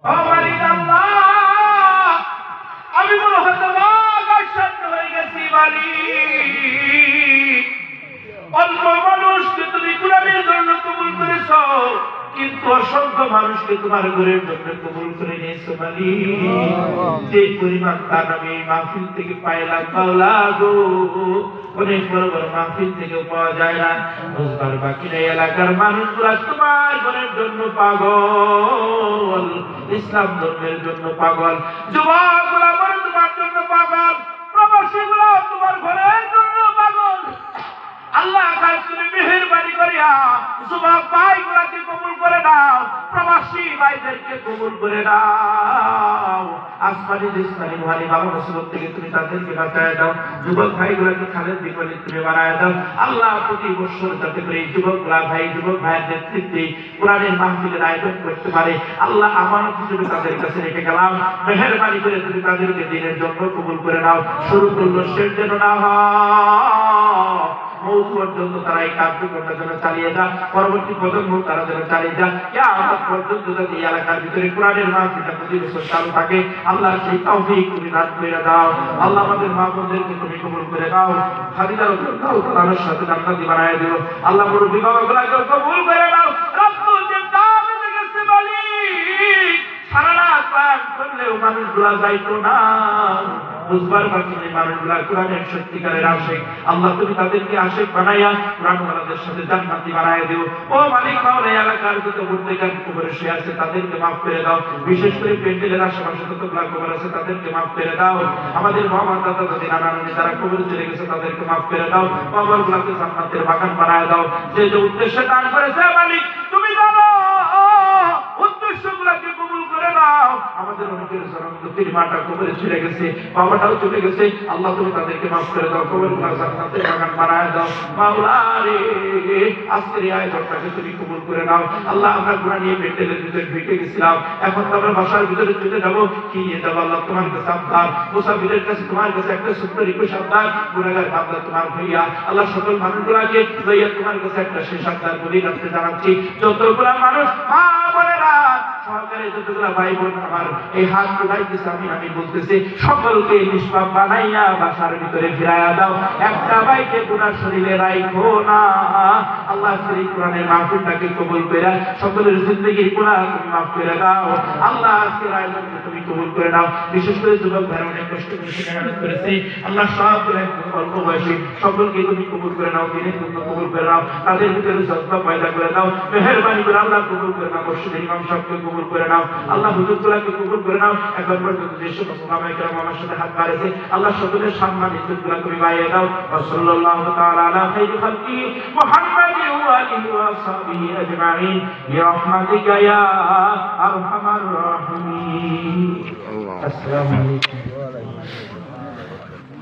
ও মালিক আল্লাহ, আমি মনে হয় আকাশান্ত হয়ে গেছি মালিক। অল্প মানুষকে তুমি কোরআনের জন্য কবুল করেছ, কিন্তু অসংখ্য মানুষকে তোমার ঘরের জন্য কবুল করে নিয়েছো মালিক। যে পরিমাণ দান আমি এই মাহফিল থেকে পাইলাম মাওলা গো, অনেক বড় বড় মাহফিল থেকে পাওয়া যায় না। বুঝবার বাকি নেই, এলাকার মানুষগুলা তোমার ঘরের জন্য পাগল, ইসলাম ধর্মের জন্য পাগল, যুবকগুলা বলে তোমার জন্য পাগল, প্রবাসীগুলা তোমার ঘরের জন্য পাগল। আল্লাহ তুমি মেহেরবানি করিয়া যুবক ভাইগুলাকে কবুল করে দাও, প্রবাসী ভাইদেরকে কবুল করে দাও। আসমানি জিসমানি ভারী বাবা মুসিবত থেকে তুমি তাদেরকে বাঁচায় দাও, যুবক ভাইগুলাকে খালেদ বিপরীত তুমি বানায় দাও। আল্লাহ প্রতি বছর যাতে করে যুবক ভাইয়ের নেতৃত্বে কোরআনের মাহফিলের আয়োজন করতে পারে, আল্লাহ আমানত হিসেবে তাদের কাছে রেখে গেলাম। মেহেরবানি করে তুমি তাদেরকে দিনের জন্য কবুল করে নাও। শুরু করলো শেষ যেন না হয়, মৌত পর্যন্ত তারা এই কার্যক্রমটা যেন চালিয়ে যা, পরবর্তী প্রজন্ম তারা যেন চালিয়ে যা। কিয়ামত পর্যন্ত যদি এই এলাকার ভিতরে কোরআনের মাহফিলটা প্রতি বছর চালু থাকে, আল্লাহ সেই তৌফিক তুমি দান করে দাও। আল্লাহ আমাদের মা বোনদেরকে তুমি কবুল করে দাও, খাদিজা রাদিয়াল্লাহু তাআলার সাথে জান্নাতি বানায় দিও। আল্লাহ মুরব্বি বাবাগুলোকে কবুল করে দাও। রব্বুল জিন্দাত হয়ে গেছে মালিক, সারা রাত পান করলেও মানুষগুলা যাইতো না। বুঝবার বাকি নেই, মানুষগুলা কোরআনের সত্যিকারের আশিক। আল্লাহ তুমি তাদেরকে আশিক বানাইয়া কোরআনওয়ালাদের সাথে জান্নাতি বানায় দিও। ও মালিক মাওলা, এলাকার যত প্রত্যেকের কবরে শুয়ে আছে তাদেরকে মাফ করে দাও। বিশেষ করে পেন্ডেলের আশেপাশে যতগুলা কবর আছে তাদেরকে মাফ করে দাও। আমাদের বাবা দাদা দাদি নানা নানি যারা কবরে চলে গেছে তাদেরকে মাফ করে দাও। কবরগুলাকে জান্নাতের বাগান বানায় দাও। যে যে উদ্দেশ্যে দান করেছে মালিক তুমি জানো, উদ্দেশ্যগুলাকে কবুল করে দাও। আমাদের অনেকের জনগতির মাটা কবরে চলে গেছে, বাবাটাও চলে গেছে, আল্লাহ তুমি তাদেরকে মাফ করে দাও, কবরগুলা জান্নাতের বাগান বানায় দাও। মাওলা রে, আজকের এই আয়োজনটাকে তুমি কবুল করে নাও। আল্লাহ আমরা গুনাহ নিয়ে পেটেলের ভিতরে ঢুকে গেছিলাম, এখন তো আমরা বাসার ভিতরে চলে যাব, কি নিয়ে যাবো আল্লাহ তোমার কাছে আবদার। মুসাফিরের কাছে তোমার কাছে একটা ছোট্ট রিকোয়েস্ট আবদার, গুনাহগার বান্দা তোমার ভাইয়া আল্লাহ সকল মানুষগুলাকে ভাইয়া তোমার কাছে একটা শেষ আবদার বলি রাখতে জানাচ্ছি। যতগুলা মানুষ মা বোনেরা সহকারে যতগুলা ভাই বোন আমার এই হাত উঠাইতেছে, আমি বলতেছি সকলকে নিষ্পাপ বানাইয়া বাসার ভিতরে ফিরাইয়া দাও। একটা ভাইকে গুনাহ শরীরে রাখো না। আল্লাহ সেই কোরআনের মাহফিলটাকে কবুল করে সকলের জিন্দেগির গুনাহ তুমি মাফ করে দাও। আল্লাহ আজকের আয়োজনকে তুমি কবুল করে নাও। বিশেষ করে যুবক ভাইরা অনেক কষ্ট করে মেহনত করেছে, আল্লাহ সবগুলো অল্প বয়সী সকলকে তুমি কবুল করে নাও, দিনের জন্য কবুল করে নাও, তাদের ভিতরে জজ্বা পয়দা করে দাও। মেহেরবানি করে আল্লাহ কবুল করে নাও। মসজিদের ইমাম সাহেবকে কবুল করে নাও, আল্লাহ হুজুরগুলাকে কবুল করে নাও। এখন পর্যন্ত যে সমস্ত ওলামায়ে কেরাম আমার সাথে হাত বাড়িয়েছে, আল্লাহ সকলের সম্মান ইজ্জতগুলো তুমি বাড়িয়ে দাও। সাল্লাল্লাহু তাআলা আলা খাইরি খালকি মুহাম্মাদিন ওয়া আলিহি ওয়া সাহবিহি আজমাইন বিরহমাতিকা ইয়া আরহামার রাহিমিন। আসসালামু আলাইকুম।